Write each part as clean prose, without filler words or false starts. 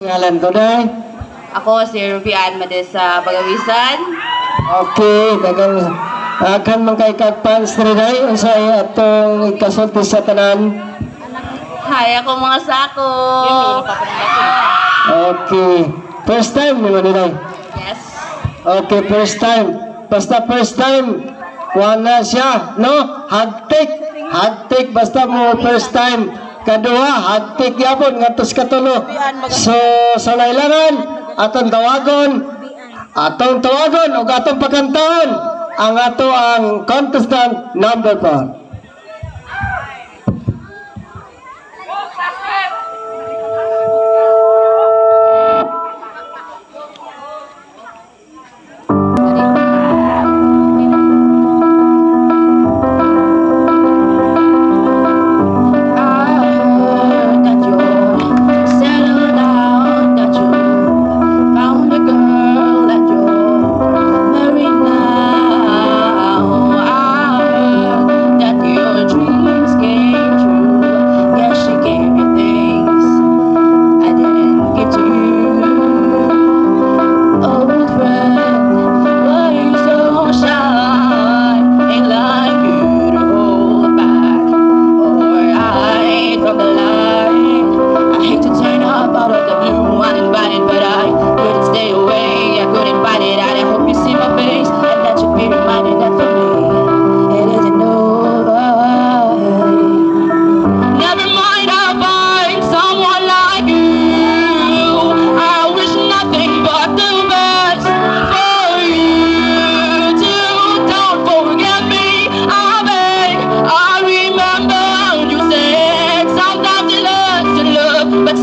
Ngalan ko day. Ako si Rubian Madesa Bagawisan. Okay, dagang akan man kay kagpans na day unsay atong ikasulti sa tanan. Hi, ako mga sako. Okay. First time mo ni day. Yes. Okay, first time. Basta first time wala siya, no? Hagtik basta mo first time. Kadua, hagtik yapon ngatos katulo. So, sa nailangan, atong tawagon ug atong pakantaon ang ato ang contestant number 4.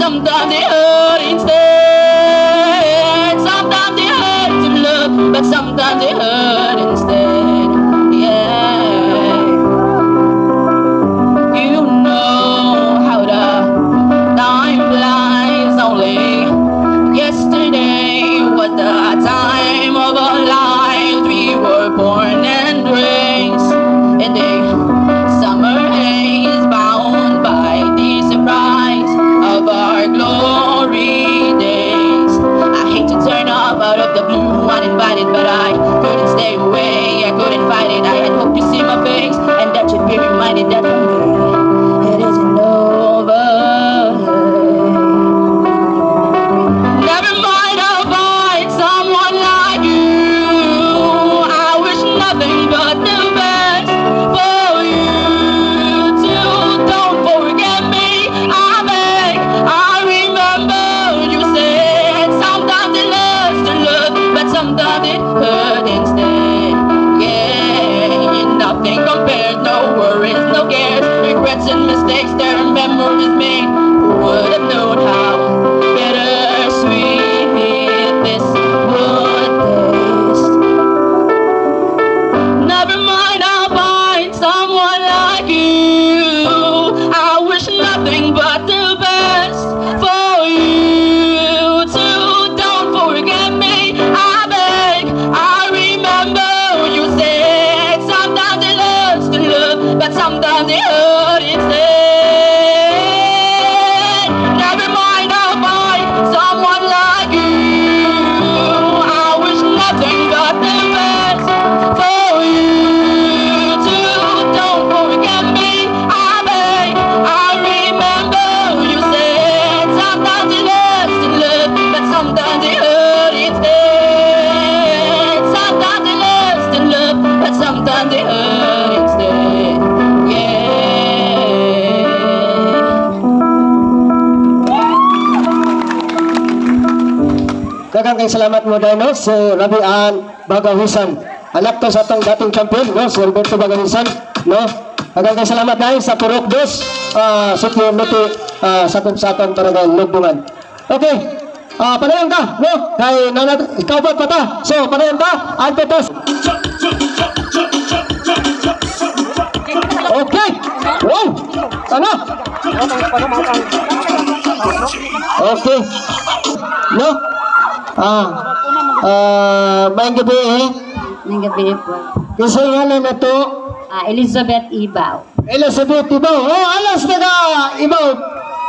Sometimes it hurt instead. Sometimes it hurt to love, but sometimes it hurt instead. Yeah. You know how the time flies. Only yesterday was the time of our lives. We were born and raised in the summer haze, bound by the surprise of our glory days. I hate to turn up out of the blue uninvited, but I couldn't stay away, I couldn't fight it. I had hoped to see my face, and that you'd be reminded that for me it isn't over. Never mind, I'll find someone like you. I wish nothing but the best for you too. Don't forget me, I beg. I remember you said sometimes it loves to love, but sometimes it hurt instead. Yeah, nothing compares, no worries, no cares, regrets and mistakes, there are memories made. Who would have known how bittersweet this would taste? Never mind, I'll find someone like you. I wish nothing but the best for you too. Don't forget me, I beg. I remember you said sometimes it loves to love, but sometimes it hurt instead. Never mind, I'll find someone like you. I wish nothing but the best for you too. Don't forget me, I beg. I remember you said sometimes it loves to love, but sometimes it hurt instead. Sometimes it loves to love, but sometimes it hurt instead. Yeah. Daghang kay salamat mo day no si Rubian Bagawisan. Anak to sa atong dating champion no si Alberto Bagawisan no. Daghang kay salamat day sa Purok Dos sa community sa aton barangay Lugdungan. Okay. Panayon ka no kay nanat ikaw ba pata. So panayon ka Alpetas. Okay. Wow. Sana. Okay. No. Maayong gabi Ng gabi po. Kasi ngalan na to Elizabeth Ibaw. Elizabeth Ibaw. Oh, alas na ka Ibaw.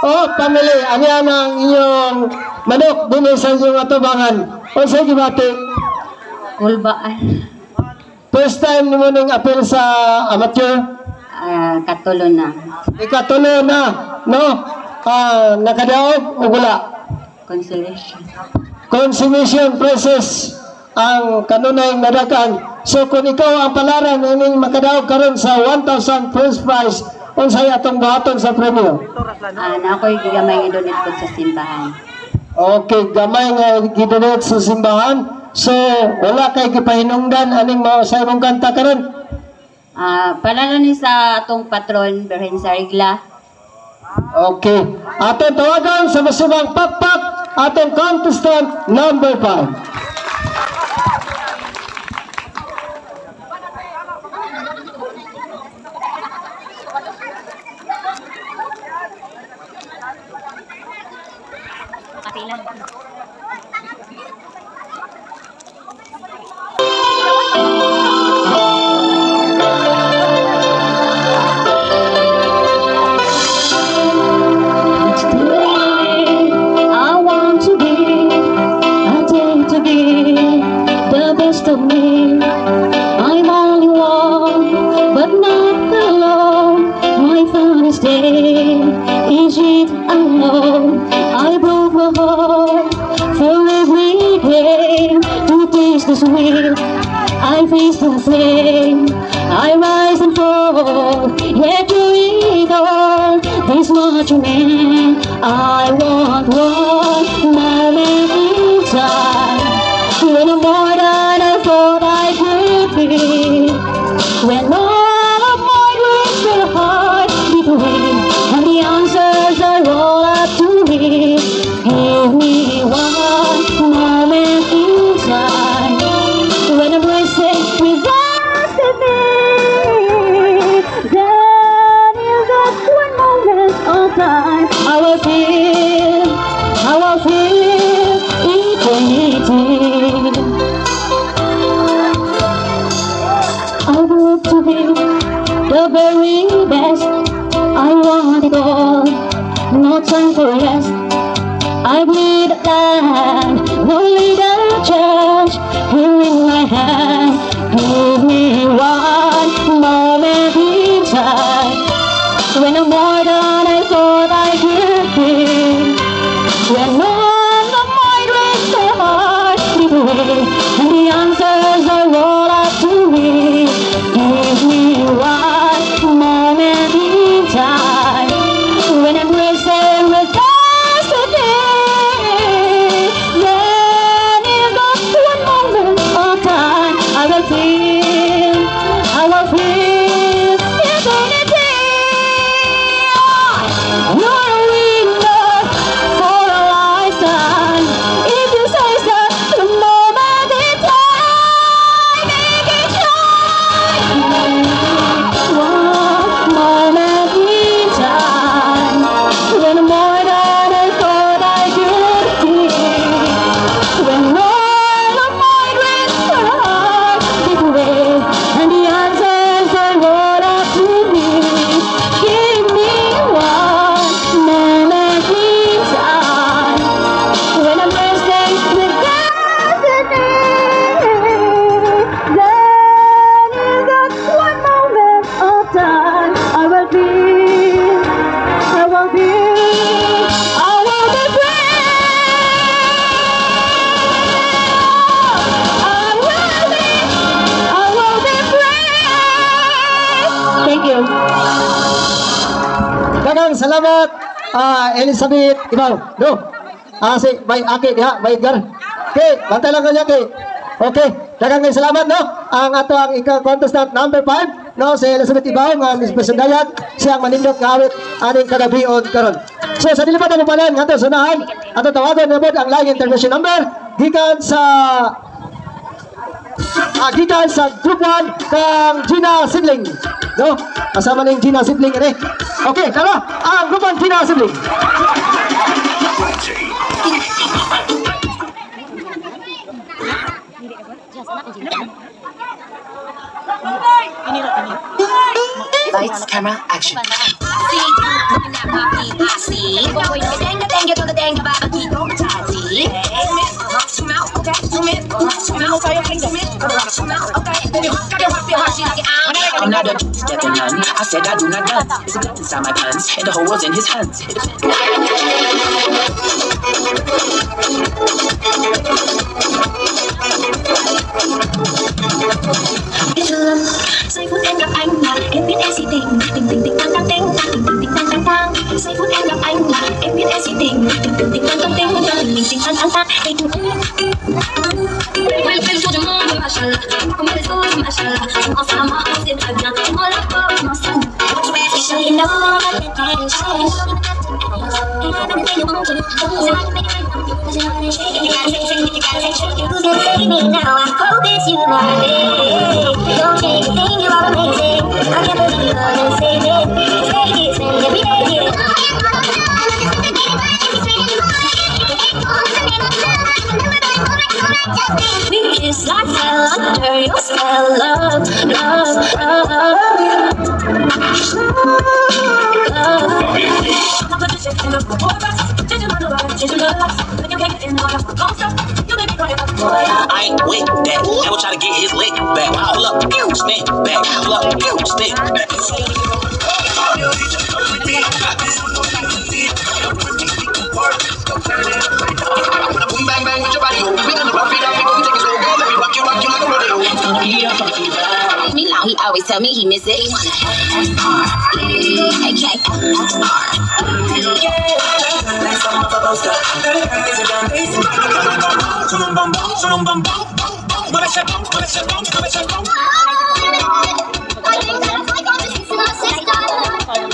Oh, family. Ano yan ang inyong Manok din sa inyong atubangan. O sa gibati, Kulbaan. first time ni mo ning appeal sa amateur? Katulo na. Ikatulo na, no? Nakadaog o wala? Consolation. Consummation process ang kanunay nadakan. So kung ikaw ang palaran ning makadaog karon sa 1,000 first prize, unsay atong buhaton sa premyo? Na ako'y gigamay nga donate ko sa simbahan. Okay, gamay nga gidonate sa simbahan. So wala kay gipahinungdan aning mao sa imong kanta karon. Palalo ni sa atong patron, Berhen Sarigla. Okay. Atong tawagan sa masubang pakpak atong contestant number 5. I want to be, I dare to be the best of me. I'm only one, but not alone. My finest day is it alone. I broke my heart for every day to taste the sweet. I face the pain, I rise and fall, yet you ignore this much of me. I want one moment in time, when I'm more than I thought I could be, when all of my dreams were hard between, and the answers are all up to me. Give me one moment in time, when I'm blessed with destiny, then in that one moment of time, I will feel eternity. I want to be the very best. I want it all, no time for rest. I bleed land, no leader church, here in my hand. Give me one moment in time, when I'm more than I thought I could be, when all of my dreams are hard between, and the answers are all up to me. Give me one moment in time, when I'm racing with destiny, then in that one moment of time, I will feel eternity. You're a winner for a lifetime. If you say that the moment in time, make it shine. One moment in time, when more than I thought I could be, when all of my dreams were hard between, and the answers are all up to me. Give me one moment in time, when I'm resting with destiny, then in that one moment of time, I will be free. I will be free. Thank you. Dagang salamat, Elizabeth Ibaw. No. Si Bay Aki diha, Bay Edgar. Okay, bantay lang kanya kay. Okay, dagang salamat no. Ang ato ang ika-contestant number 5, no, si Elizabeth Ibaw nga Miss Besendayat, siyang manindot nga awit aning kagabion karon. So sa dilipatan mo palan nga to sunahan, ato tawagan na ang line intervention number gikan sa group 1 kang Gina Sibling. No? Kasama ning Gina Sibling ini. Okay, tara. Ang group 1 Gina Sibling. Lights, camera, action. See you looking at my feet, I see. Boy, dang, dang, dang, dang, dang, dang, dang, dang, I'm not a that none. I said I do not dance. It's a gun inside my pants, and the whole world's in his hands. Giây phút em gặp anh là em biết em si tình, tình tình tình tăng tăng tình, tình tình tình tăng tăng tăng. Giây phút em gặp anh là em biết em si tình, tình tình tình tăng tăng tình, tình tình tình tăng tăng tăng. So you know that the thing change. Anything you want to, you me now. I hope it's you like me. Don't change a thing, you are amazing. I can't believe you're gonna save it. Take it, spend every day. We kiss like hell under your spell, love, love, I ain't with that. Never try to get his lick back. Hold up, snake back. Hold up, snake back. Boom bang bang with your body, we gonna rock it up, we gonna take it slow, girl. Let me rock you like a rodeo. me long, he always tell me he miss it. He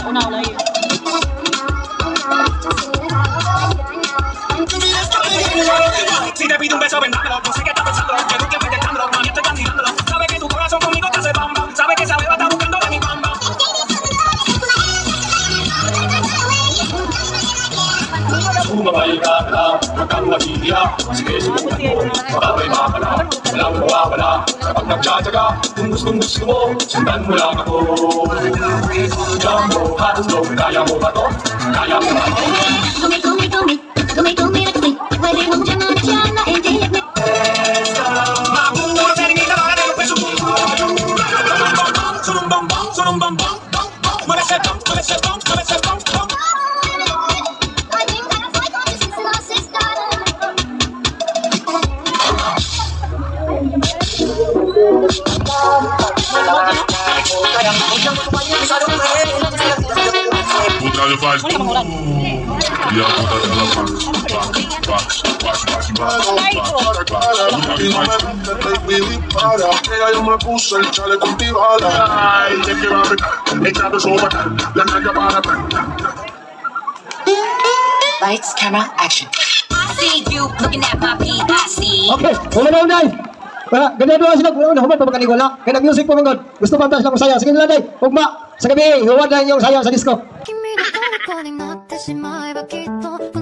wanna Si te pido un beso, vendámelo. Yo sé que estás pensando que tú quieres intentándolo. Mami, estoy candidándolo. Sabe que tu corazón conmigo te hace bamba. Sabe que esa beba está buscando de mi bamba. Suma baikatlah, rekam lagi dia. Sige subukan mo, mababay makala. Walang mawawala, kapag nagtsatsaga. Tunggus-tunggus mo, sundan mo lang ako. Diyan mo, haslong, kaya mo ba to? Kaya mo ba to? Pwede mong jangan dyan na intindig na. Mapuro sa ringin na mga nilo peso. Sunong bang bang. Malasetong. Putra levar. Ya putra levar. Ella yo me puse el chaleco antibala. Ay, te quiero apretar, echando su bata, la nalga para apretar. Lights, camera, action. I see you looking at my PIC. Okay, una na. Ganyan doon sila, human pa magkaniwala. Kaya music po mga gusto pa sila masaya. Sige nila day, ugma. Sa gabi, huwag na yung sayang sa disco. 君の虜になってしまえばきっと